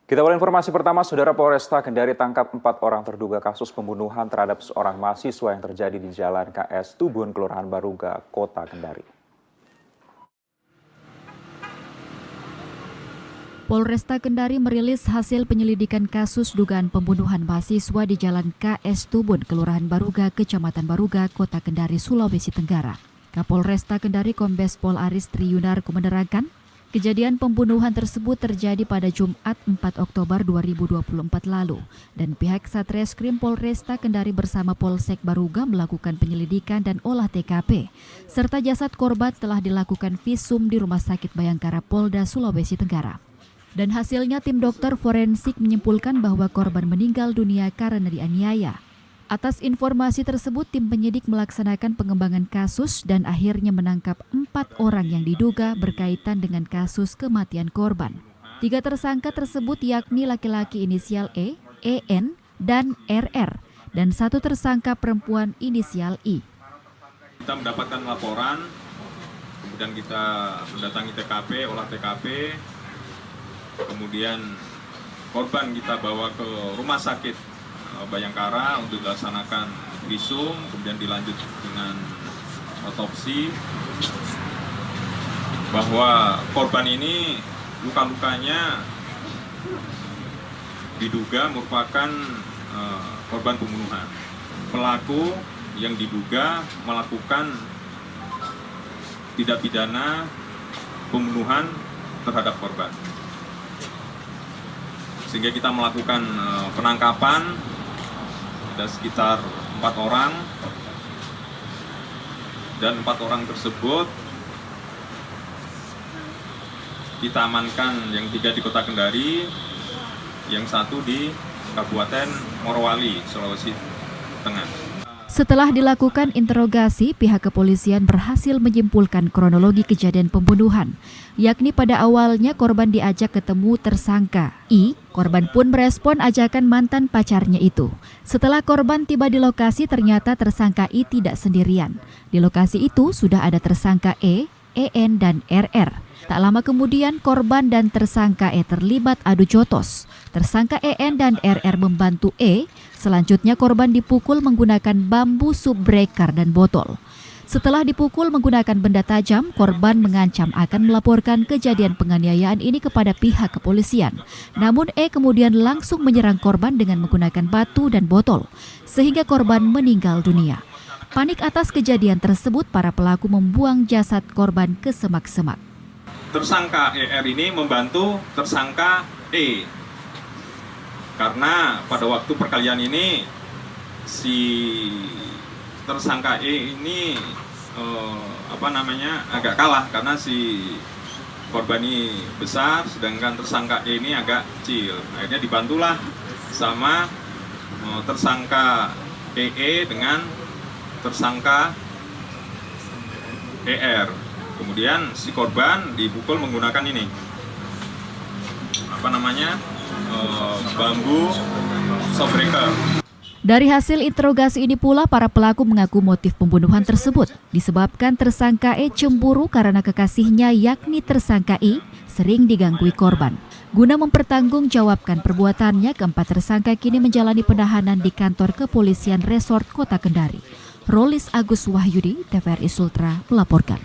Kita awal informasi pertama, Saudara. Polresta Kendari tangkap 4 orang terduga kasus pembunuhan terhadap seorang mahasiswa yang terjadi di Jalan KS Tubun, Kelurahan Baruga, Kota Kendari. Polresta Kendari merilis hasil penyelidikan kasus dugaan pembunuhan mahasiswa di Jalan KS Tubun, Kelurahan Baruga, Kecamatan Baruga, Kota Kendari, Sulawesi Tenggara. Kapolresta Kendari Kombes Pol Aris Triyunarko menerangkan, kejadian pembunuhan tersebut terjadi pada Jumat 4 Oktober 2024 lalu dan pihak Satreskrim Polresta Kendari bersama Polsek Baruga melakukan penyelidikan dan olah TKP, serta jasad korban telah dilakukan visum di Rumah Sakit Bayangkara Polda Sulawesi Tenggara. Dan hasilnya tim dokter forensik menyimpulkan bahwa korban meninggal dunia karena dianiaya. Atas informasi tersebut, tim penyidik melaksanakan pengembangan kasus dan akhirnya menangkap 4 orang yang diduga berkaitan dengan kasus kematian korban. 3 tersangka tersebut yakni laki-laki inisial E, EN, dan RR, dan 1 tersangka perempuan inisial I. Kita mendapatkan laporan, kemudian kita mendatangi TKP, olah TKP, kemudian korban kita bawa ke Rumah Sakit Bayangkara untuk dilaksanakan visum, kemudian dilanjut dengan otopsi, bahwa korban ini luka-lukanya diduga merupakan korban pembunuhan. Pelaku yang diduga melakukan tindak pidana pembunuhan terhadap korban. Sehingga kita melakukan penangkapan, ada sekitar 4 orang, dan 4 orang tersebut kita amankan, yang 3 di Kota Kendari, yang 1 di Kabupaten Morowali, Sulawesi Tengah. Setelah dilakukan interogasi, pihak kepolisian berhasil menyimpulkan kronologi kejadian pembunuhan, yakni pada awalnya korban diajak ketemu tersangka I. Korban pun merespon ajakan mantan pacarnya itu. Setelah korban tiba di lokasi, ternyata tersangka I tidak sendirian. Di lokasi itu sudah ada tersangka E, EN, dan RR. Tak lama kemudian korban dan tersangka E terlibat adu jotos. Tersangka EN dan RR membantu E. Selanjutnya korban dipukul menggunakan bambu subbreaker dan botol. Setelah dipukul menggunakan benda tajam, korban mengancam akan melaporkan kejadian penganiayaan ini kepada pihak kepolisian. Namun E kemudian langsung menyerang korban dengan menggunakan batu dan botol, sehingga korban meninggal dunia. Panik atas kejadian tersebut, para pelaku membuang jasad korban ke semak-semak. Tersangka ER ini membantu tersangka E, karena pada waktu perkalian ini si tersangka E ini agak kalah, karena si korban ini besar sedangkan tersangka E ini agak kecil. Akhirnya dibantulah sama tersangka EE dengan tersangka ER. Kemudian si korban dipukul menggunakan ini, bambu subbreaker. Dari hasil interogasi ini pula, para pelaku mengaku motif pembunuhan tersebut disebabkan tersangka E cemburu karena kekasihnya yakni tersangka I sering digangguin korban. Guna mempertanggungjawabkan perbuatannya, keempat tersangka kini menjalani penahanan di kantor kepolisian Resort Kota Kendari. Rolis Agus Wahyudi, TVRI Sultra melaporkan.